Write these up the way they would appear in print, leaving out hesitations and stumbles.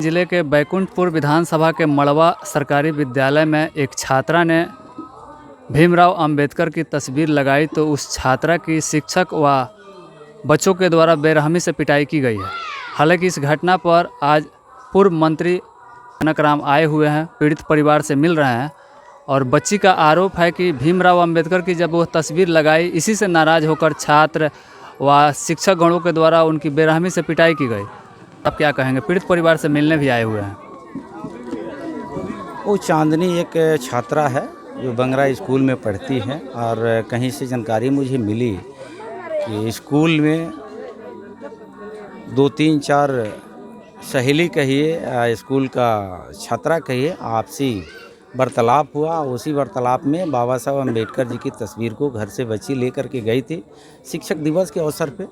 जिले के बैकुंठपुर विधानसभा के मड़वा सरकारी विद्यालय में एक छात्रा ने भीमराव अंबेडकर की तस्वीर लगाई तो उस छात्रा की शिक्षक व बच्चों के द्वारा बेरहमी से पिटाई की गई है। हालांकि इस घटना पर आज पूर्व मंत्री जनक राम आए हुए हैं, पीड़ित परिवार से मिल रहे हैं और बच्ची का आरोप है कि भीमराव अंबेडकर की जब वो तस्वीर लगाई इसी से नाराज़ होकर छात्र व शिक्षक गणों के द्वारा उनकी बेरहमी से पिटाई की गई। आप क्या कहेंगे? पीड़ित परिवार से मिलने भी आए हुए हैं। वो चांदनी एक छात्रा है जो बंगरा स्कूल में पढ़ती है और कहीं से जानकारी मुझे मिली कि स्कूल में 2-3-4 सहेली कहिए स्कूल का छात्रा कहिए आपसी वार्तालाप हुआ। उसी वार्तालाप में बाबा साहब अम्बेडकर जी की तस्वीर को घर से बच्ची लेकर के गई थी शिक्षक दिवस के अवसर पे।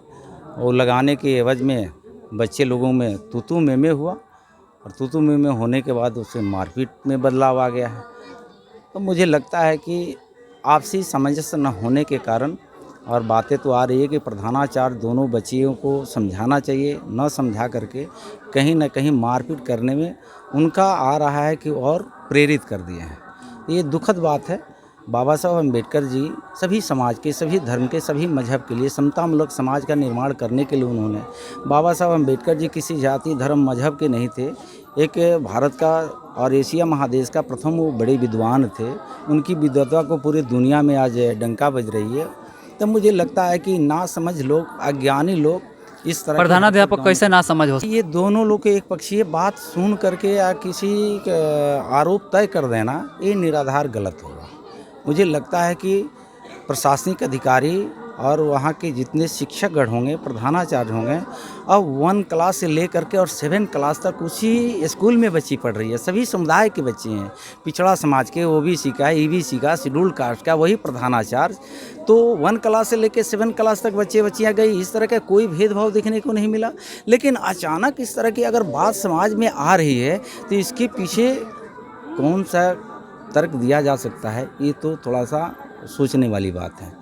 वो लगाने के एवज में बच्चे लोगों में तू में हुआ और तू में होने के बाद उससे मारपीट में बदलाव आ गया है। तो मुझे लगता है कि आपसी सामंजस्य न होने के कारण और बातें तो आ रही है कि प्रधानाचार्य दोनों बच्चियों को समझाना चाहिए, न समझा करके कहीं न कहीं मारपीट करने में उनका आ रहा है कि और प्रेरित कर दिए हैं। ये दुखद बात है। बाबा साहब अम्बेडकर जी सभी समाज के, सभी धर्म के, सभी मजहब के लिए समतामूलक समाज का निर्माण करने के लिए उन्होंने, बाबा साहब अम्बेडकर जी किसी जाति धर्म मजहब के नहीं थे। एक भारत का और एशिया महादेश का प्रथम वो बड़े विद्वान थे। उनकी विद्वता को पूरी दुनिया में आज डंका बज रही है। तब मुझे लगता है कि नासमझ लोग, अज्ञानी लोग इस तरह प्रधानाध्यापक कैसे ना समझ हो? ये दोनों लोग के एक पक्षीय बात सुन करके या किसी आरोप तय कर देना ये निराधार गलत होगा। मुझे लगता है कि प्रशासनिक अधिकारी और वहाँ के जितने शिक्षकगण होंगे, प्रधानाचार्य होंगे, अब 1 क्लास से लेकर के और 7 क्लास तक उसी स्कूल में बच्ची पढ़ रही है। सभी समुदाय के बच्चे हैं, पिछड़ा समाज के, ओबीसी का, ईबीसी का, शेड्यूल्ड कास्ट का, वही प्रधानाचार्य। तो 1 क्लास से लेकर 7 क्लास तक बच्चियाँ गई। इस तरह का कोई भेदभाव देखने को नहीं मिला। लेकिन अचानक इस तरह की अगर बात समाज में आ रही है तो इसके पीछे कौन सा तर्क दिया जा सकता है, ये तो थोड़ा सा सोचने वाली बात है।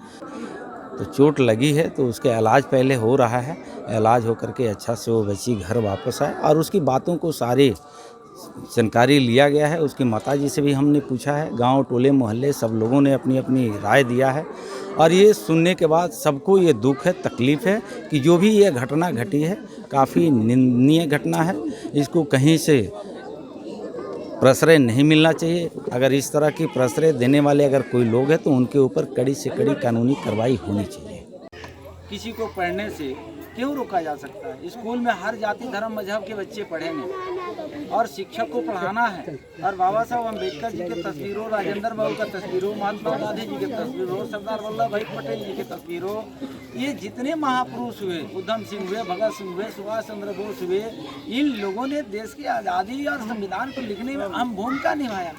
तो चोट लगी है तो उसका इलाज पहले हो रहा है। इलाज होकर के अच्छा से वो बच्ची घर वापस आए और उसकी बातों को सारी जानकारी लिया गया है। उसकी माताजी से भी हमने पूछा है, गांव टोले मोहल्ले सब लोगों ने अपनी अपनी राय दिया है और ये सुनने के बाद सबको ये दुख है, तकलीफ़ है कि जो भी ये घटना घटी है काफ़ी निंदनीय घटना है। इसको कहीं से प्रश्रय नहीं मिलना चाहिए। अगर इस तरह की प्रश्रय देने वाले अगर कोई लोग हैं तो उनके ऊपर कड़ी से कड़ी कानूनी कार्रवाई होनी चाहिए। किसी को पढ़ने से क्यों रोका जा सकता है? स्कूल में हर जाति धर्म मजहब के बच्चे पढ़ेंगे और शिक्षक को पढ़ाना है। और बाबा साहब अम्बेडकर जी के तस्वीरों, राजेंद्र बाबू का तस्वीरों, महात्मा गांधी जी के तस्वीरों, सरदार वल्लभ भाई पटेल जी के तस्वीरों, ये जितने महापुरुष हुए, उधम सिंह हुए, भगत सिंह हुए, सुभाष चंद्र बोस हुए, इन लोगों ने देश की आज़ादी और संविधान को लिखने में अहम भूमिका निभाया।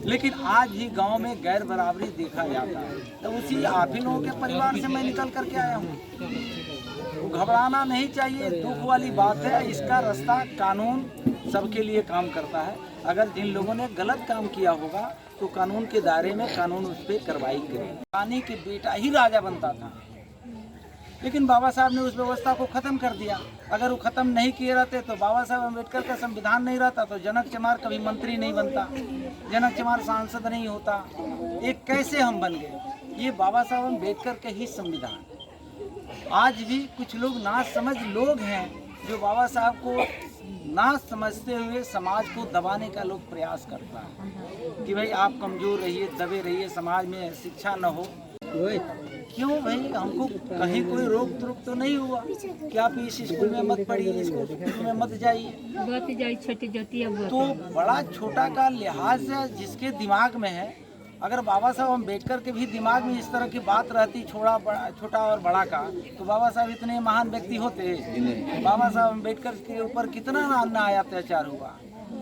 लेकिन आज भी गाँव में गैर बराबरी देखा जाता है। तो उसी आप ही लोगों के परिवार से मैं निकल करके आया हूँ। घबराना नहीं चाहिए, दुख वाली बात है। इसका रास्ता कानून सबके लिए काम करता है। अगर जिन लोगों ने गलत काम किया होगा तो कानून के दायरे में कानून उस पर कार्रवाई करे। रानी के बेटा ही राजा बनता था, लेकिन बाबा साहब ने उस व्यवस्था को ख़त्म कर दिया। अगर वो ख़त्म नहीं किए रहते तो बाबा साहब अम्बेडकर का संविधान नहीं रहता तो जनक चमार कभी मंत्री नहीं बनता, जनक चमार सांसद नहीं होता। ये कैसे हम बन गए? ये बाबा साहब अम्बेडकर के ही संविधान। आज भी कुछ लोग नासमझ लोग हैं जो बाबा साहब को ना समझते हुए समाज को दबाने का लोग प्रयास करता है कि भाई आप कमज़ोर रहिए, दबे रहिए, समाज में शिक्षा न हो। क्यों भाई? हमको कहीं कोई रोक टोक तो नहीं हुआ कि आप इस स्कूल में मत पढ़िए, इस स्कूल में मत जाइए। तो बड़ा छोटा का लिहाज जिसके दिमाग में है, अगर बाबा साहब अम्बेडकर के भी दिमाग में इस तरह की बात रहती छोटा और बड़ा का, तो बाबा साहब इतने महान व्यक्ति होते। बाबा साहब अम्बेडकर के ऊपर कितना अन्याय अत्याचार हुआ।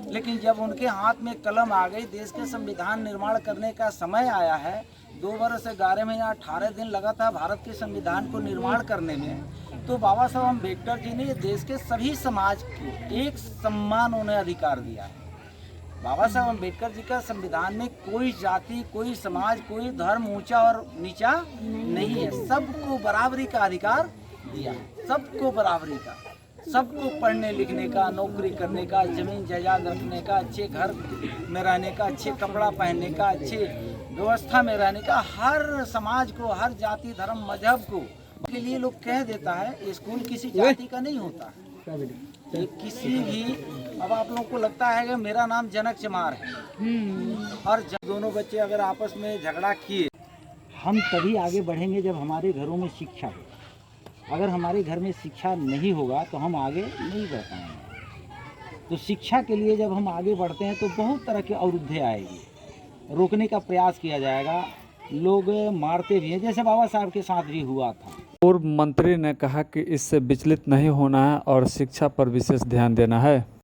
लेकिन जब उनके हाथ में कलम आ गई, देश के संविधान निर्माण करने का समय आया है, 2 वर्ष 11 महीना 18 दिन लगा था भारत के संविधान को निर्माण करने में। तो बाबा साहब अम्बेडकर जी ने देश के सभी समाज को एक सम्मान उन्हें अधिकार दिया है। बाबा साहब अम्बेडकर जी का संविधान में कोई जाति, कोई समाज, कोई धर्म ऊंचा और नीचा नहीं है। सबको बराबरी का अधिकार दिया है, सबको बराबरी का। सबको पढ़ने लिखने का, नौकरी करने का, जमीन जायदाद रखने का, अच्छे घर में रहने का, अच्छे कपड़ा पहनने का, अच्छे व्यवस्था में रहने का, हर समाज को, हर जाति धर्म मजहब को के लिए लोग कह देता है। स्कूल किसी जाति का नहीं होता है, ये किसी भी, अब आप लोगों को लगता है कि मेरा नाम जनक चमार है और जब दोनों बच्चे अगर आपस में झगड़ा किए, हम तभी आगे बढ़ेंगे जब हमारे घरों में शिक्षा हो। अगर हमारे घर में शिक्षा नहीं होगा तो हम आगे नहीं बढ़ पाएंगे। तो शिक्षा के लिए जब हम आगे बढ़ते हैं तो बहुत तरह की अवरुद्धें आएगी, रोकने का प्रयास किया जाएगा, लोग मारते भी हैं, जैसे बाबा साहब के साथ भी हुआ था। पूर्व मंत्री ने कहा कि इससे विचलित नहीं होना है और शिक्षा पर विशेष ध्यान देना है।